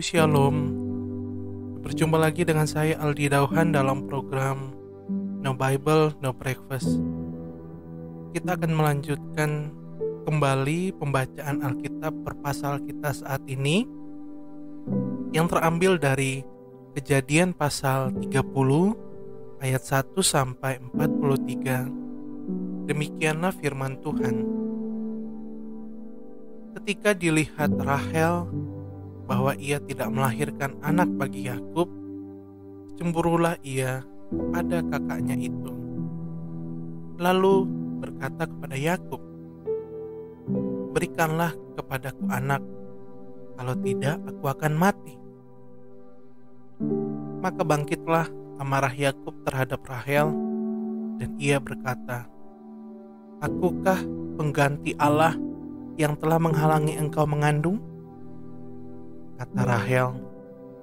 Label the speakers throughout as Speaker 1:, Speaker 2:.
Speaker 1: Shalom. Berjumpa lagi dengan saya Aldi Dauhan dalam program No Bible, No Breakfast. Kita akan melanjutkan kembali pembacaan Alkitab per pasal kita saat ini yang terambil dari Kejadian pasal 30 ayat 1 sampai 43. Demikianlah firman Tuhan. Ketika dilihat Rahel bahwa ia tidak melahirkan anak bagi Yakub, cemburulah ia kepada kakaknya itu. Lalu berkata kepada Yakub, "Berikanlah kepadaku anak, kalau tidak aku akan mati." Maka bangkitlah amarah Yakub terhadap Rahel, dan ia berkata, "Akukah pengganti Allah yang telah menghalangi engkau mengandung?" Kata Rahel,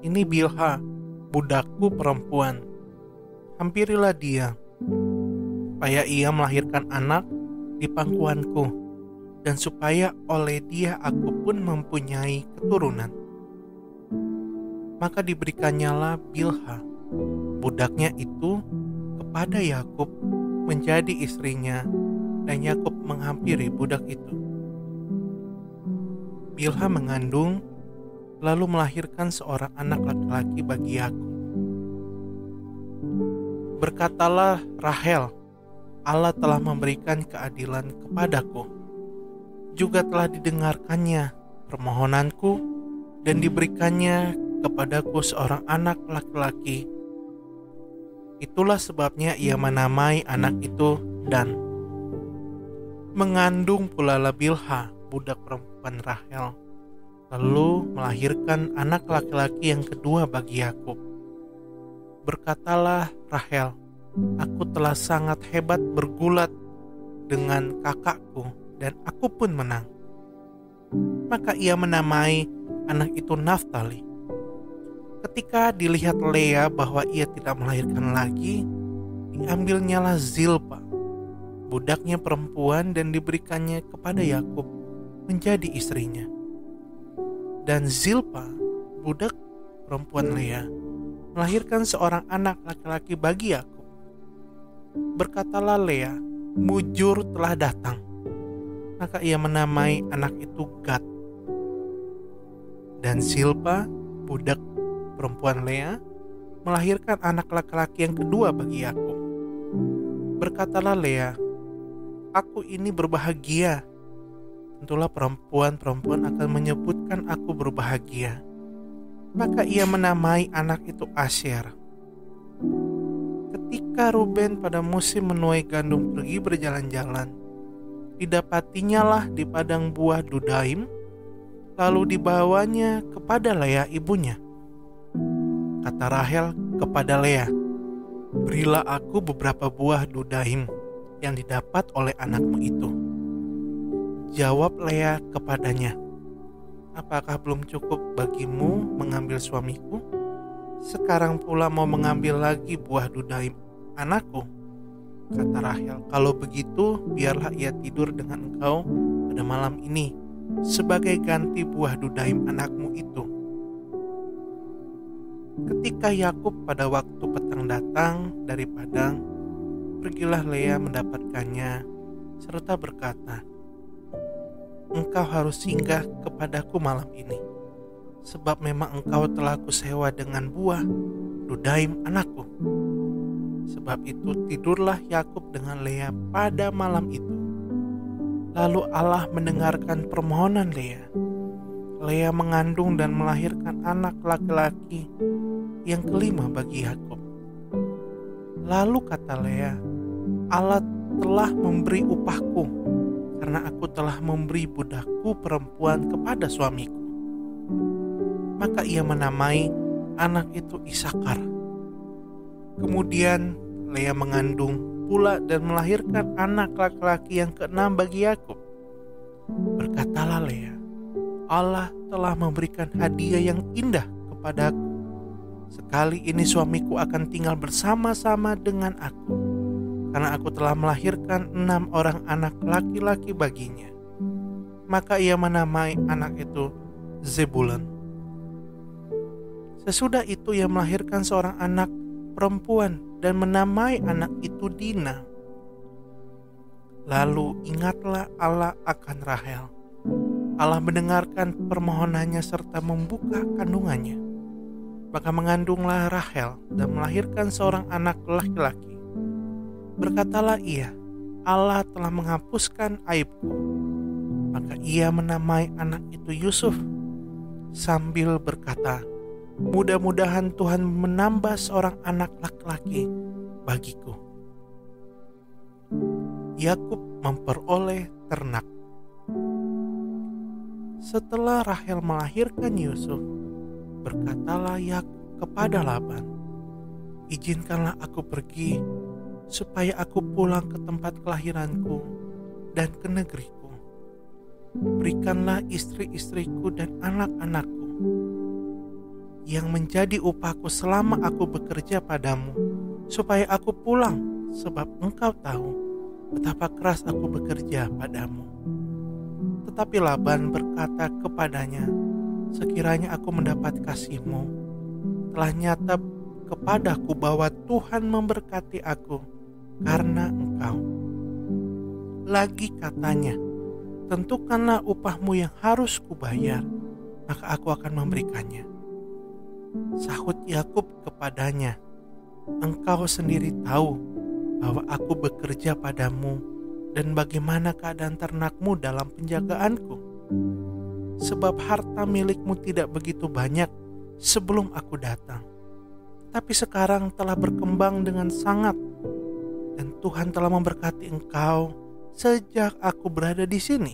Speaker 1: "Ini Bilha, budakku perempuan. Hampirilah dia, supaya ia melahirkan anak di pangkuanku, dan supaya oleh dia aku pun mempunyai keturunan." Maka diberikannya Bilha, budaknya itu, kepada Yakub menjadi istrinya, dan Yakub menghampiri budak itu. Bilha mengandung, lalu melahirkan seorang anak laki-laki bagi Yakub. Berkatalah Rahel, "Allah telah memberikan keadilan kepadaku. Juga telah didengarkannya permohonanku, dan diberikannya kepadaku seorang anak laki-laki. Itulah sebabnya ia menamai anak itu Dan. Mengandung pula Bilha, budak perempuan Rahel, lalu melahirkan anak laki-laki yang kedua bagi Yakub. Berkatalah Rahel, "Aku telah sangat hebat bergulat dengan kakakku, dan aku pun menang." Maka ia menamai anak itu Naftali. Ketika dilihat Lea bahwa ia tidak melahirkan lagi, diambilnyalah Zilpa, budaknya perempuan, dan diberikannya kepada Yakub menjadi istrinya. Dan Zilpa, budak perempuan Lea, melahirkan seorang anak laki-laki bagi Yakub. Berkatalah Lea, "Mujur telah datang." Maka ia menamai anak itu Gad. Dan Zilpa, budak perempuan Lea, melahirkan anak laki-laki yang kedua bagi Yakub. Berkatalah Lea, "Aku ini berbahagia. Tentulah perempuan-perempuan akan menyebutkan aku berbahagia." Maka ia menamai anak itu Asyer. Ketika Ruben pada musim menuai gandum pergi berjalan-jalan, didapatinya lah di padang buah Dudaim, lalu dibawanya kepada Lea ibunya. Kata Rahel kepada Lea, "Berilah aku beberapa buah Dudaim yang didapat oleh anakmu itu." Jawab Lea kepadanya, "Apakah belum cukup bagimu mengambil suamiku? Sekarang pula mau mengambil lagi buah Dudaim anakku?" Kata Rahel, "Kalau begitu, biarlah ia tidur dengan engkau pada malam ini sebagai ganti buah Dudaim anakmu itu." Ketika Yakub pada waktu petang datang dari padang, pergilah Lea mendapatkannya, serta berkata, "Engkau harus singgah kepadaku malam ini, sebab memang engkau telah kusewa dengan buah Dudaim anakku." Sebab itu tidurlah Yakub dengan Lea pada malam itu. Lalu Allah mendengarkan permohonan Lea. Lea mengandung dan melahirkan anak laki-laki yang kelima bagi Yakub. Lalu kata Lea, "Allah telah memberi upahku, karena aku telah memberi budakku perempuan kepada suamiku." Maka ia menamai anak itu Isakar. Kemudian Lea mengandung pula dan melahirkan anak laki-laki yang keenam bagi Yakub. Berkatalah Lea, "Allah telah memberikan hadiah yang indah kepadaku. Sekali ini suamiku akan tinggal bersama-sama dengan aku, karena aku telah melahirkan 6 orang anak laki-laki baginya." Maka ia menamai anak itu Zebulun. Sesudah itu ia melahirkan seorang anak perempuan dan menamai anak itu Dina. Lalu ingatlah Allah akan Rahel. Allah mendengarkan permohonannya serta membuka kandungannya. Maka mengandunglah Rahel dan melahirkan seorang anak laki-laki. Berkatalah ia, Allah telah menghapuskan aibku. Maka ia menamai anak itu Yusuf, sambil berkata, mudah-mudahan Tuhan menambah seorang anak laki-laki bagiku. Yakub memperoleh ternak. Setelah Rahel melahirkan Yusuf, berkatalah Yakub kepada Laban, izinkanlah aku pergi, supaya aku pulang ke tempat kelahiranku dan ke negeriku. Berikanlah istri-istriku dan anak-anakku yang menjadi upahku selama aku bekerja padamu, supaya aku pulang, sebab engkau tahu betapa keras aku bekerja padamu. Tetapi Laban berkata kepadanya, sekiranya aku mendapat kasih-Mu, telah nyata kepadaku bahwa Tuhan memberkati aku karena engkau. Lagi katanya, tentukanlah upahmu yang harus kubayar, maka aku akan memberikannya. Sahut Yakub kepadanya, engkau sendiri tahu bahwa aku bekerja padamu dan bagaimana keadaan ternakmu dalam penjagaanku. Sebab harta milikmu tidak begitu banyak sebelum aku datang, tapi sekarang telah berkembang dengan sangat, dan Tuhan telah memberkati engkau sejak aku berada di sini.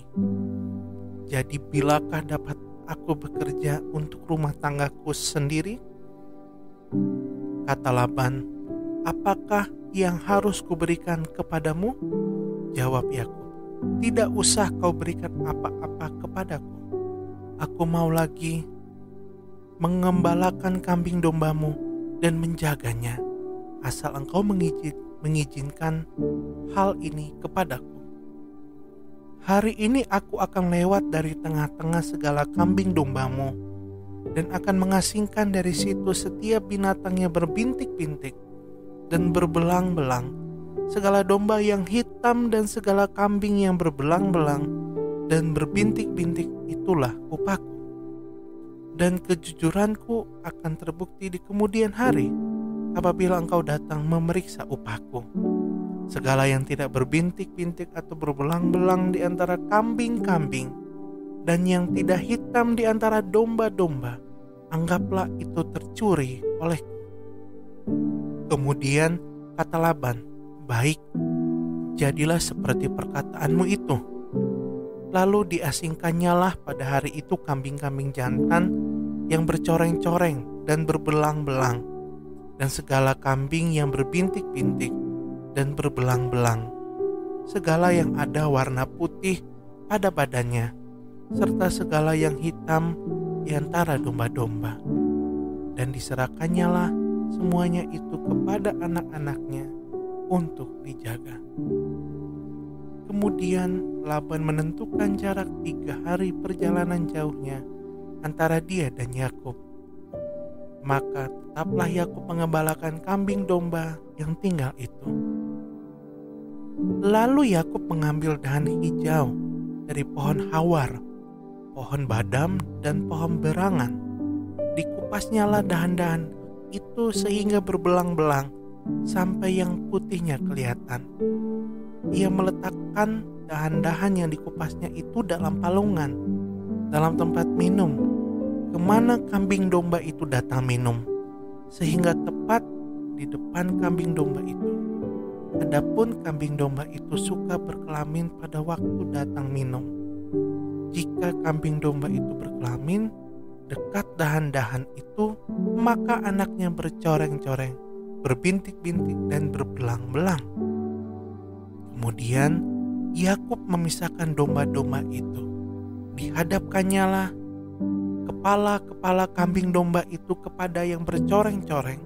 Speaker 1: Jadi bilakah dapat aku bekerja untuk rumah tanggaku sendiri? Kata Laban, apakah yang harus kuberikan kepadamu? Jawab Yakub, tidak usah kau berikan apa-apa kepadaku. Aku mau lagi mengembalakan kambing dombamu dan menjaganya, asal engkau mengizinkan hal ini kepadaku. Hari ini aku akan lewat dari tengah-tengah segala kambing dombamu dan akan mengasingkan dari situ setiap binatang yang berbintik-bintik dan berbelang-belang, segala domba yang hitam dan segala kambing yang berbelang-belang dan berbintik-bintik, itulah upahku. Dan kejujuranku akan terbukti di kemudian hari apabila engkau datang memeriksa upahku. Segala yang tidak berbintik-bintik atau berbelang-belang di antara kambing-kambing dan yang tidak hitam di antara domba-domba, anggaplah itu tercuri olehku. Kemudian kata Laban, baik, jadilah seperti perkataanmu itu. Lalu diasingkannyalah pada hari itu kambing-kambing jantan yang bercoreng-coreng dan berbelang-belang, dan segala kambing yang berbintik-bintik dan berbelang-belang, segala yang ada warna putih pada badannya, serta segala yang hitam di antara domba-domba. Dan diserahkannyalah semuanya itu kepada anak-anaknya untuk dijaga. Kemudian Laban menentukan jarak 3 hari perjalanan jauhnya antara dia dan Yakub. Maka tetaplah Yakub mengembalakan kambing domba yang tinggal itu. Lalu Yakub mengambil dahan hijau dari pohon hawar, pohon badam, dan pohon berangan. Dikupasnyalah dahan-dahan itu sehingga berbelang-belang sampai yang putihnya kelihatan. Ia meletakkan dahan-dahan yang dikupasnya itu dalam palungan, dalam tempat minum, kemana kambing domba itu datang minum, sehingga tepat di depan kambing domba itu. Adapun kambing domba itu suka berkelamin pada waktu datang minum. Jika kambing domba itu berkelamin dekat dahan-dahan itu, maka anaknya bercoreng-coreng, berbintik-bintik, dan berbelang-belang. Kemudian Yakub memisahkan domba-domba itu. Dihadapkannyalah kepala-kepala kambing domba itu kepada yang bercoreng-coreng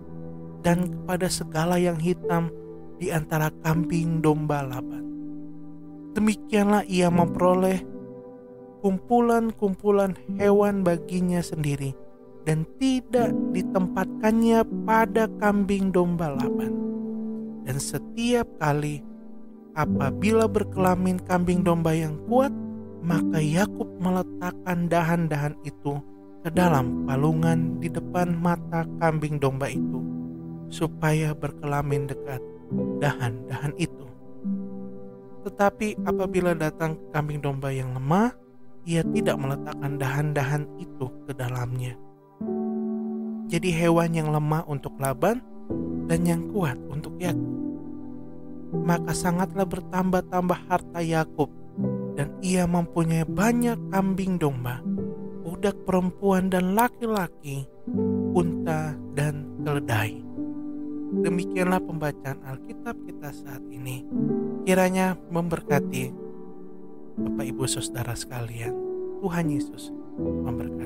Speaker 1: dan kepada segala yang hitam di antara kambing domba Laban. Demikianlah ia memperoleh kumpulan-kumpulan hewan baginya sendiri dan tidak ditempatkannya pada kambing domba Laban. Dan setiap kali apabila berkelamin kambing domba yang kuat, maka Yakub meletakkan dahan-dahan itu ke dalam palungan di depan mata kambing domba itu, supaya berkelamin dekat dahan-dahan itu. Tetapi apabila datang kambing domba yang lemah, ia tidak meletakkan dahan-dahan itu ke dalamnya. Jadi hewan yang lemah untuk Laban dan yang kuat untuk Yakub. Maka sangatlah bertambah-tambah harta Yakub, dan ia mempunyai banyak kambing domba, budak perempuan dan laki-laki, unta dan keledai. Demikianlah pembacaan Alkitab kita saat ini. Kiranya memberkati Bapak Ibu Saudara sekalian. Tuhan Yesus memberkati.